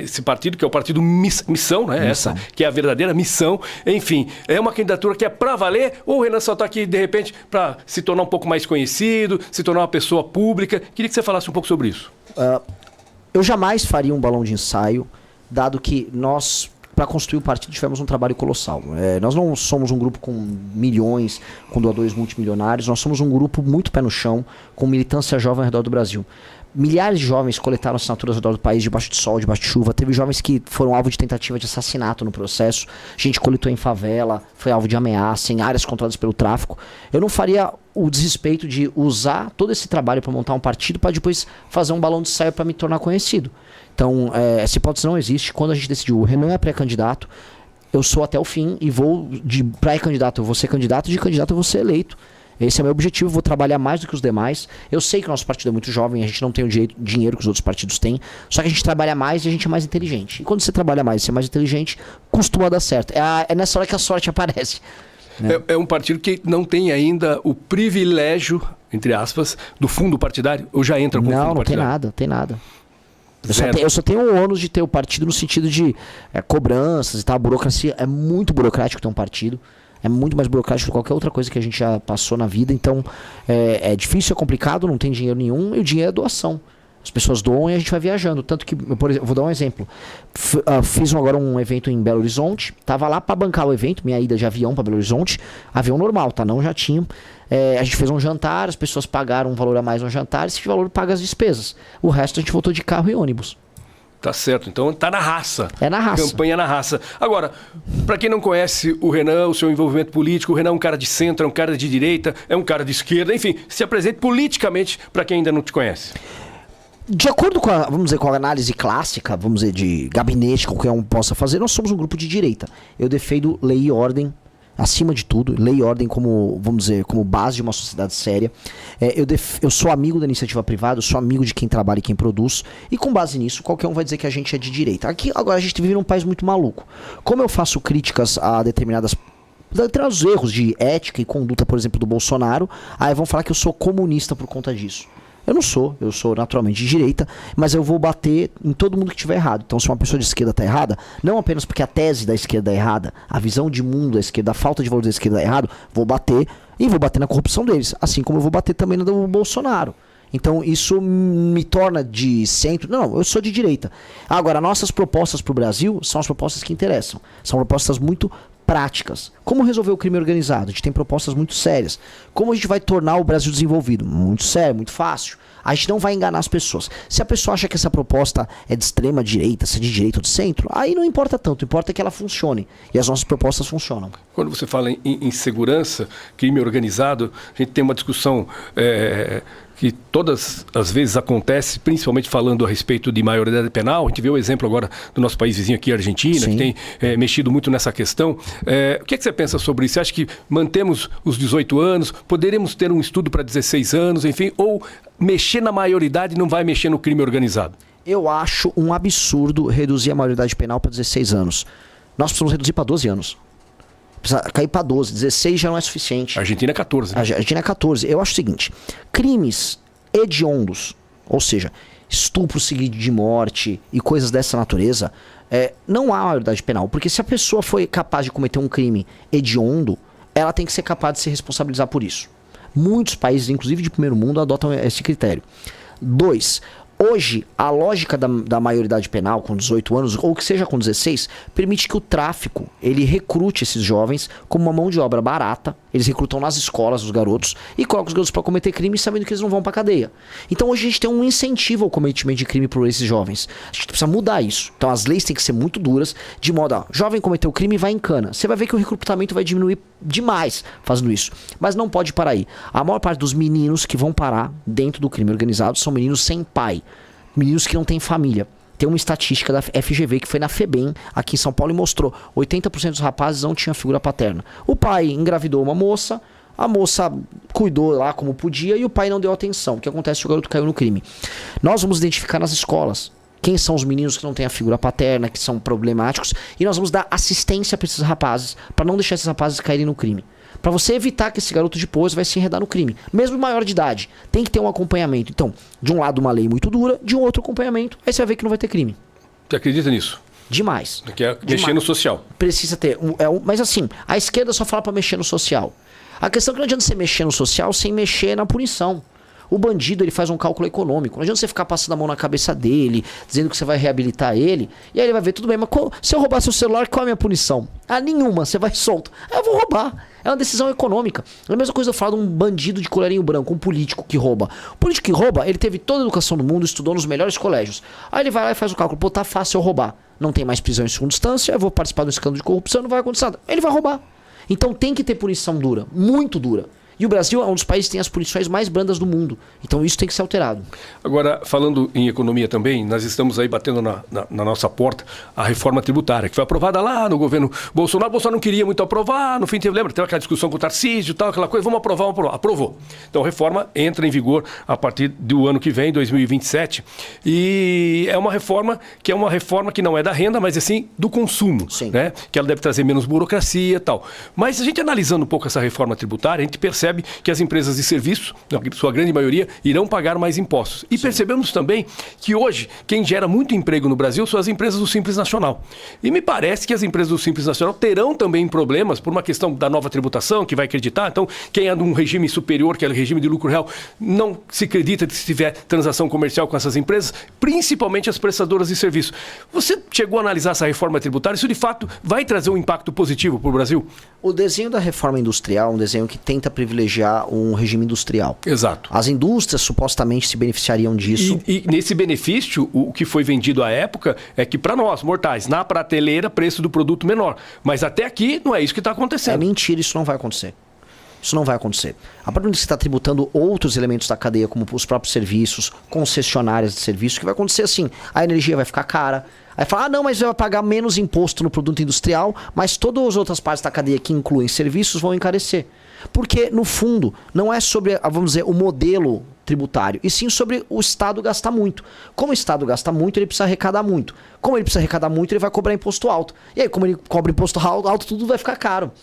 esse partido, que é o partido Missão, né? Missão. Essa que é a verdadeira missão. Enfim, é uma candidatura que é para valer, ou o Renan só está aqui, de repente, para se tornar um pouco mais conhecido, se tornar uma pessoa pública? Queria que você falasse um pouco sobre isso. Eu jamais faria um balão de ensaio, dado que nós, para construir o partido, tivemos um trabalho colossal. Nós não somos um grupo com milhões, com doadores multimilionários, nós somos um grupo muito pé no chão, com militância jovem ao redor do Brasil. Milhares de jovens coletaram assinaturas ao redor do país, debaixo de sol, debaixo de chuva. Teve jovens que foram alvo de tentativa de assassinato no processo. Gente coletou em favela, foi alvo de ameaça, em áreas controladas pelo tráfico. Eu não faria o desrespeito de usar todo esse trabalho para montar um partido para depois fazer um balão de ensaio para me tornar conhecido. Então, essa hipótese não existe. Quando a gente decidiu, o Renan é pré-candidato, eu sou até o fim e vou de pré-candidato eu vou ser candidato, de candidato eu vou ser eleito. Esse é o meu objetivo, vou trabalhar mais do que os demais. Eu sei que o nosso partido é muito jovem, a gente não tem o dinheiro que os outros partidos têm, só que a gente trabalha mais e a gente é mais inteligente. E quando você trabalha mais e você é mais inteligente, costuma dar certo. É nessa hora que a sorte aparece. Né? É um partido que não tem ainda o privilégio, entre aspas, do fundo partidário, ou já entra com o fundo partidário? Não tem nada. Eu só tenho um ônus de ter o partido no sentido de cobranças e tal. A burocracia é muito burocrático ter um partido. É muito mais burocrático do que qualquer outra coisa que a gente já passou na vida. Então, é difícil, é complicado, não tem dinheiro nenhum. E o dinheiro é doação. As pessoas doam e a gente vai viajando. Tanto que, por exemplo, vou dar um exemplo. Fiz agora um evento em Belo Horizonte. Tava lá para bancar o evento, minha ida de avião para Belo Horizonte. Avião normal, tá? Não jatinho. A gente fez um jantar, as pessoas pagaram um valor a mais no jantar. Esse valor paga as despesas. O resto a gente voltou de carro e ônibus. Tá certo, então tá na raça. É na raça. Campanha na raça. Agora, para quem não conhece o Renan, o seu envolvimento político, o Renan é um cara de centro, é um cara de direita, é um cara de esquerda, enfim, se apresente politicamente para quem ainda não te conhece. De acordo com com a análise clássica, vamos dizer, de gabinete, qualquer um possa fazer, nós somos um grupo de direita. Eu defendo lei e ordem, acima de tudo, lei e ordem como, vamos dizer, como base de uma sociedade séria. Eu sou amigo da iniciativa privada, eu sou amigo de quem trabalha e quem produz, e com base nisso, qualquer um vai dizer que a gente é de direita. Aqui, agora, a gente vive num país muito maluco. Como eu faço críticas a determinados erros de ética e conduta, por exemplo, do Bolsonaro, aí vão falar que eu sou comunista por conta disso. Eu não sou, eu sou naturalmente de direita, mas eu vou bater em todo mundo que estiver errado. Então, se uma pessoa de esquerda está errada, não apenas porque a tese da esquerda é errada, a visão de mundo da esquerda, a falta de valor da esquerda é errado, vou bater e vou bater na corrupção deles, assim como eu vou bater também no do Bolsonaro. Então, isso me torna de centro. Não, eu sou de direita. Agora, nossas propostas para o Brasil são as propostas que interessam. São propostas muito práticas. Como resolver o crime organizado? A gente tem propostas muito sérias. Como a gente vai tornar o Brasil desenvolvido? Muito sério, muito fácil. A gente não vai enganar as pessoas. Se a pessoa acha que essa proposta é de extrema direita, se é de direita ou de centro, aí não importa tanto. Importa que ela funcione. E as nossas propostas funcionam. Quando você fala em segurança, crime organizado, a gente tem uma discussão que todas as vezes acontece, principalmente falando a respeito de maioridade penal. A gente vê o exemplo agora do nosso país vizinho aqui, a Argentina, Sim. que tem mexido muito nessa questão. O que você pensa sobre isso? Você acha que mantemos os 18 anos, poderemos ter um estudo para 16 anos, enfim, ou mexer na maioridade não vai mexer no crime organizado? Eu acho um absurdo reduzir a maioridade penal para 16 anos. Nós precisamos reduzir para 12 anos. Precisa cair para 12, 16 já não é suficiente. A Argentina é 14. Né? A Argentina é 14. Eu acho o seguinte, crimes hediondos, ou seja, estupro seguido de morte e coisas dessa natureza, não há maioridade penal. Porque se a pessoa foi capaz de cometer um crime hediondo, ela tem que ser capaz de se responsabilizar por isso. Muitos países, inclusive de primeiro mundo, adotam esse critério. 2. Hoje, a lógica da maioridade penal com 18 anos, ou que seja com 16, permite que o tráfico, ele recrute esses jovens como uma mão de obra barata. Eles recrutam nas escolas os garotos e colocam os garotos para cometer crime sabendo que eles não vão para cadeia. Então hoje a gente tem um incentivo ao cometimento de crime por esses jovens. A gente precisa mudar isso. Então as leis têm que ser muito duras, de modo, jovem cometeu crime e vai em cana. Você vai ver que o recrutamento vai diminuir demais fazendo isso. Mas não pode parar aí. A maior parte dos meninos que vão parar dentro do crime organizado são meninos sem pai. Meninos que não têm família. Tem uma estatística da FGV que foi na FEBEM, aqui em São Paulo, e mostrou 80% dos rapazes não tinham figura paterna. O pai engravidou uma moça, a moça cuidou lá como podia e o pai não deu atenção. O que acontece? O garoto caiu no crime. Nós vamos identificar nas escolas quem são os meninos que não têm a figura paterna, que são problemáticos, e nós vamos dar assistência para esses rapazes, para não deixar esses rapazes caírem no crime. Para você evitar que esse garoto depois vai se enredar no crime. Mesmo maior de idade. Tem que ter um acompanhamento. Então, de um lado uma lei muito dura, de um outro acompanhamento. Aí você vai ver que não vai ter crime. Você acredita nisso? Demais. Que é mexer no social. Precisa ter. Mas assim, a esquerda só fala pra mexer no social. A questão é que não adianta você mexer no social sem mexer na punição. O bandido, ele faz um cálculo econômico. Não adianta você ficar passando a mão na cabeça dele, dizendo que você vai reabilitar ele. E aí ele vai ver, tudo bem, mas se eu roubar seu celular, qual é a minha punição? Ah, nenhuma, você vai solto. Eu vou roubar. É uma decisão econômica. É a mesma coisa eu falar de um bandido de colarinho branco, um político que rouba. O político que rouba, ele teve toda a educação do mundo, estudou nos melhores colégios. Aí ele vai lá e faz o cálculo. Pô, tá fácil eu roubar. Não tem mais prisão em segunda instância, eu vou participar de um escândalo de corrupção, não vai acontecer nada. Ele vai roubar. Então tem que ter punição dura, muito dura. E o Brasil é um dos países que tem as punições mais brandas do mundo. Então isso tem que ser alterado. Agora, falando em economia também, nós estamos aí batendo na nossa porta a reforma tributária, que foi aprovada lá no governo Bolsonaro. Bolsonaro não queria muito aprovar, no fim, lembra? Teve aquela discussão com o Tarcísio e tal, aquela coisa, vamos aprovar. Aprovou. Então a reforma entra em vigor a partir do ano que vem, 2027. E é uma reforma que não é da renda, mas assim, do consumo. Sim. Né? Que ela deve trazer menos burocracia e tal. Mas a gente analisando um pouco essa reforma tributária, a gente percebe que as empresas de serviço, na sua grande maioria, irão pagar mais impostos. E percebemos também que hoje, quem gera muito emprego no Brasil são as empresas do Simples Nacional. E me parece que as empresas do Simples Nacional terão também problemas por uma questão da nova tributação, que vai acreditar. Então, quem é de um regime superior, que é o regime de lucro real, não se acredita se tiver transação comercial com essas empresas, principalmente as prestadoras de serviço. Você chegou a analisar essa reforma tributária? Isso, de fato, vai trazer um impacto positivo para o Brasil? O desenho da reforma industrial é um desenho que tenta privilegiar um regime industrial. Exato. As indústrias supostamente se beneficiariam disso. E nesse benefício, o que foi vendido à época é que para nós, mortais, na prateleira, preço do produto menor. Mas até aqui não é isso que está acontecendo. É mentira, isso não vai acontecer. Isso não vai acontecer. A partir do momento que você está tributando outros elementos da cadeia, como os próprios serviços, concessionárias de serviço, o que vai acontecer assim, a energia vai ficar cara. Aí fala, não, mas vai pagar menos imposto no produto industrial, mas todas as outras partes da cadeia que incluem serviços vão encarecer. Porque, no fundo, não é sobre, vamos dizer, o modelo tributário, e sim sobre o Estado gastar muito. Como o Estado gasta muito, ele precisa arrecadar muito. Como ele precisa arrecadar muito, ele vai cobrar imposto alto. E aí, como ele cobra imposto alto, tudo vai ficar caro.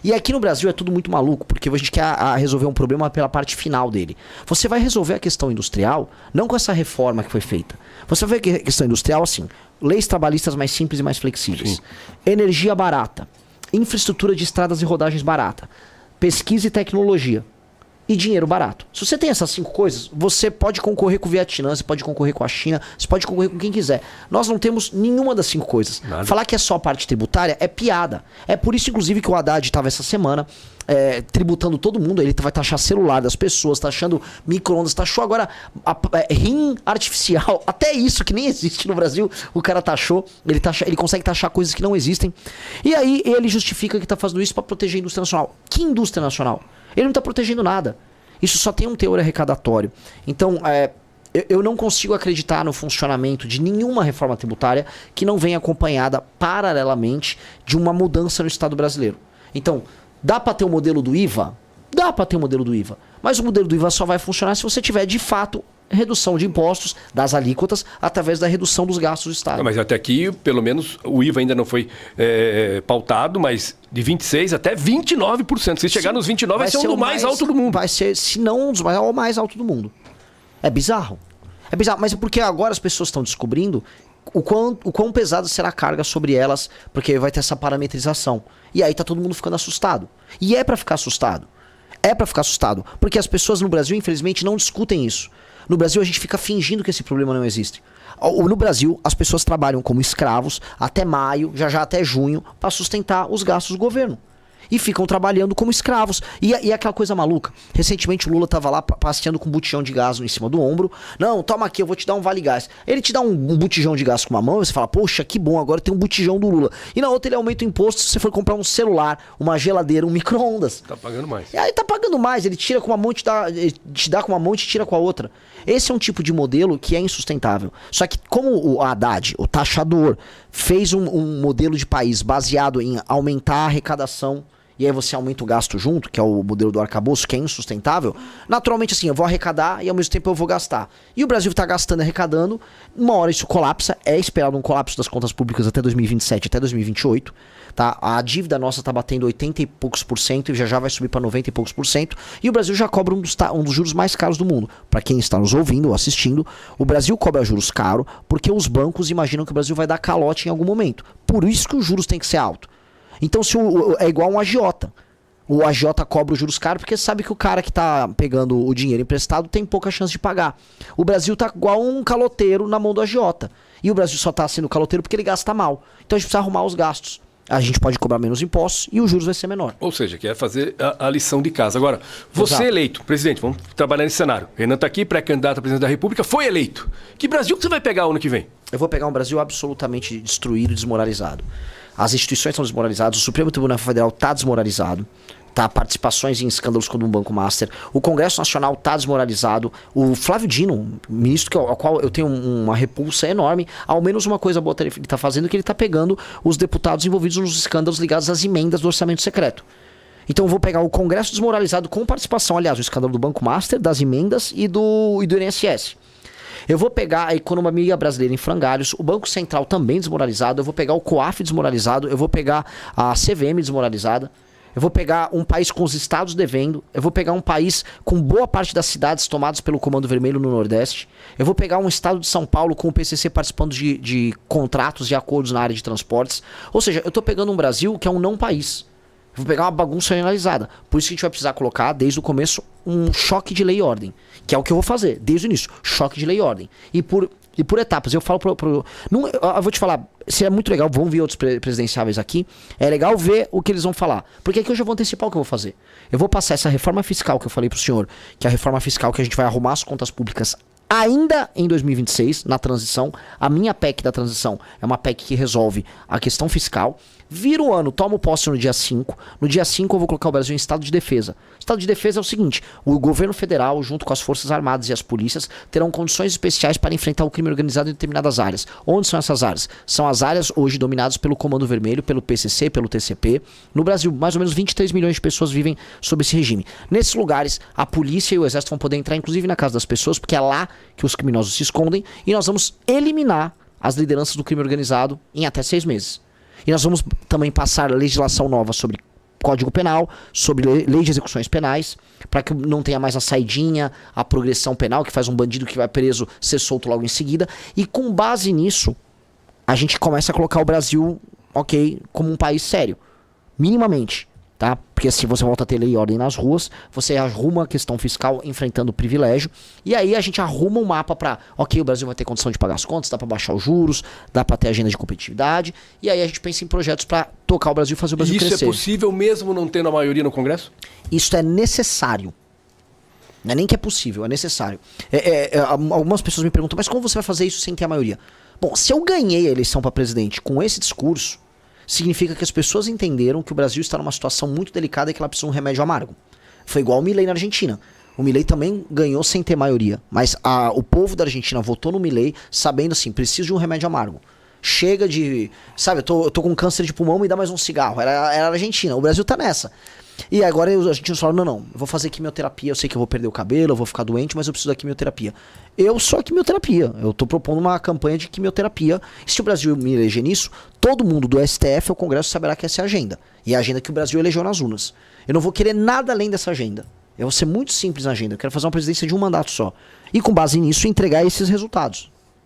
E aqui no Brasil é tudo muito maluco, porque a gente quer resolver um problema pela parte final dele. Você vai resolver a questão industrial, não com essa reforma que foi feita. Você vai ver a questão industrial assim, leis trabalhistas mais simples e mais flexíveis. Sim. Energia barata, infraestrutura de estradas e rodagens barata, pesquisa e tecnologia e dinheiro barato. Se você tem essas 5 coisas, você pode concorrer com o Vietnã, você pode concorrer com a China, você pode concorrer com quem quiser. Nós não temos nenhuma das 5 coisas. Nada. Falar que é só a parte tributária é piada. É por isso, inclusive, que o Haddad estava essa semana tributando todo mundo. Ele vai taxar celular das pessoas, taxando micro-ondas, taxou agora rim artificial. Até isso, que nem existe no Brasil, o cara taxou. Ele consegue taxar coisas que não existem. E aí ele justifica que está fazendo isso para proteger a indústria nacional. Que indústria nacional? Ele não está protegendo nada. Isso só tem um teor arrecadatório. Então, eu não consigo acreditar no funcionamento de nenhuma reforma tributária que não venha acompanhada paralelamente de uma mudança no Estado brasileiro. Então, dá para ter o modelo do IVA? Dá para ter o modelo do IVA. Mas o modelo do IVA só vai funcionar se você tiver, de fato, redução de impostos das alíquotas através da redução dos gastos do Estado. Mas até aqui, pelo menos, o IVA ainda não foi pautado, mas de 26% até 29%. Se chegar nos 29%, vai ser um dos mais alto do mundo. Vai ser, se não um dos mais alto do mundo. É bizarro. É bizarro, mas é porque agora as pessoas estão descobrindo o quão pesada será a carga sobre elas, porque vai ter essa parametrização. E aí tá todo mundo ficando assustado. E é pra ficar assustado. É pra ficar assustado. Porque as pessoas no Brasil, infelizmente, não discutem isso. No Brasil, a gente fica fingindo que esse problema não existe. No Brasil, as pessoas trabalham como escravos até maio, já até junho, para sustentar os gastos do governo. E ficam trabalhando como escravos. E aquela coisa maluca. Recentemente o Lula tava lá passeando com um botijão de gás em cima do ombro. Não, toma aqui, eu vou te dar um vale gás. Ele te dá um botijão de gás com uma mão e você fala, poxa, que bom, agora tem um botijão do Lula. E na outra ele aumenta o imposto se você for comprar um celular, uma geladeira, um micro-ondas. Tá pagando mais. E aí tá pagando mais, ele tira com uma mão, te dá com uma mão e te tira com a outra. Esse é um tipo de modelo que é insustentável. Só que como o Haddad, o taxador, fez um modelo de país baseado em aumentar a arrecadação e aí você aumenta o gasto junto, que é o modelo do arcabouço, que é insustentável, naturalmente assim, eu vou arrecadar e ao mesmo tempo eu vou gastar. E o Brasil tá gastando e arrecadando, uma hora isso colapsa, é esperado um colapso das contas públicas até 2027, até 2028, tá? A dívida nossa tá batendo 80 e poucos por cento e já vai subir para 90 e poucos por cento, e o Brasil já cobra um dos juros mais caros do mundo. Para quem está nos ouvindo ou assistindo, o Brasil cobra juros caros porque os bancos imaginam que o Brasil vai dar calote em algum momento. Por isso que os juros têm que ser altos. Então é igual um agiota. O agiota cobra os juros caros porque sabe que o cara que tá pegando o dinheiro emprestado tem pouca chance de pagar. O Brasil tá igual um caloteiro na mão do agiota. E o Brasil só tá sendo caloteiro porque ele gasta mal. Então a gente precisa arrumar os gastos. A gente pode cobrar menos impostos e os juros vai ser menor. Ou seja, quer fazer a lição de casa. Agora, você eleito, presidente, vamos trabalhar nesse cenário. Renan está aqui, pré-candidato a presidente da República, foi eleito. Que Brasil que você vai pegar ano que vem? Eu vou pegar um Brasil absolutamente destruído e desmoralizado. As instituições estão desmoralizadas, o Supremo Tribunal Federal está desmoralizado. Tá, participações em escândalos como o Banco Master. O Congresso Nacional tá desmoralizado. O Flávio Dino, ministro ao qual eu tenho uma repulsa enorme, ao menos uma coisa boa ele tá fazendo, que ele tá pegando os deputados envolvidos nos escândalos ligados às emendas do orçamento secreto. Então eu vou pegar o Congresso desmoralizado com participação, aliás, o escândalo do Banco Master, das emendas e do INSS. Eu vou pegar a economia brasileira em frangalhos, o Banco Central também desmoralizado, eu vou pegar o COAF desmoralizado, eu vou pegar a CVM desmoralizada. Eu vou pegar um país com os estados devendo. Eu vou pegar um país com boa parte das cidades tomadas pelo Comando Vermelho no Nordeste. Eu vou pegar um estado de São Paulo com o PCC participando de contratos e acordos na área de transportes. Ou seja, eu estou pegando um Brasil que é um não país. Eu vou pegar uma bagunça generalizada. Por isso que a gente vai precisar colocar, desde o começo, um choque de lei e ordem. Que é o que eu vou fazer, desde o início. Choque de lei e ordem. E por etapas. Eu falo eu vou te falar, se é muito legal, vão vir outros presidenciáveis aqui. É legal ver o que eles vão falar. Porque aqui eu já vou antecipar o que eu vou fazer. Eu vou passar essa reforma fiscal que eu falei pro senhor, que é a reforma fiscal que a gente vai arrumar as contas públicas ainda em 2026, na transição. A minha PEC da transição é uma PEC que resolve a questão fiscal. Vira o ano, tomo posse no dia 5. No dia 5 eu vou colocar o Brasil em estado de defesa. Estado de defesa é o seguinte: o governo federal, junto com as forças armadas e as polícias, terão condições especiais para enfrentar o crime organizado em determinadas áreas. Onde são essas áreas? São as áreas hoje dominadas pelo Comando Vermelho, pelo PCC, pelo TCP. No Brasil, mais ou menos 23 milhões de pessoas vivem sob esse regime. Nesses lugares, a polícia e o exército vão poder entrar, inclusive na casa das pessoas, porque é lá que os criminosos se escondem, e nós vamos eliminar as lideranças do crime organizado em até 6 meses. E nós vamos também passar legislação nova sobre Código Penal, sobre lei de execuções penais, para que não tenha mais a saidinha, a progressão penal, que faz um bandido que vai preso ser solto logo em seguida. E com base nisso, a gente começa a colocar o Brasil, ok, como um país sério, minimamente. Tá? Porque assim você volta a ter lei e ordem nas ruas, você arruma a questão fiscal enfrentando o privilégio, e aí a gente arruma um mapa para, ok, o Brasil vai ter condição de pagar as contas, dá para baixar os juros, dá para ter agenda de competitividade, e aí a gente pensa em projetos para tocar o Brasil e fazer o Brasil crescer. Isso é possível mesmo não tendo a maioria no Congresso? Isso é necessário. Não é nem que é possível, é necessário. Algumas pessoas me perguntam, mas como você vai fazer isso sem ter a maioria? Bom, se eu ganhei a eleição para presidente com esse discurso, significa que as pessoas entenderam que o Brasil está numa situação muito delicada e que ela precisa de um remédio amargo. Foi igual o Milei na Argentina. O Milei também ganhou sem ter maioria, mas o povo da Argentina votou no Milei sabendo assim, preciso de um remédio amargo. Chega de... Sabe, eu tô com câncer de pulmão, me dá mais um cigarro. Era a Argentina, o Brasil tá nessa. E agora a gente fala, não, eu vou fazer quimioterapia, eu sei que eu vou perder o cabelo, eu vou ficar doente, mas eu preciso da quimioterapia. Eu sou a quimioterapia, eu tô propondo uma campanha de quimioterapia. E se o Brasil me eleger nisso, todo mundo do STF ou Congresso saberá que essa é a agenda. E é a agenda que o Brasil elegeu nas urnas. Eu não vou querer nada além dessa agenda. Eu vou ser muito simples na agenda, eu quero fazer uma presidência de um mandato só. E com base nisso, entregar esses resultados.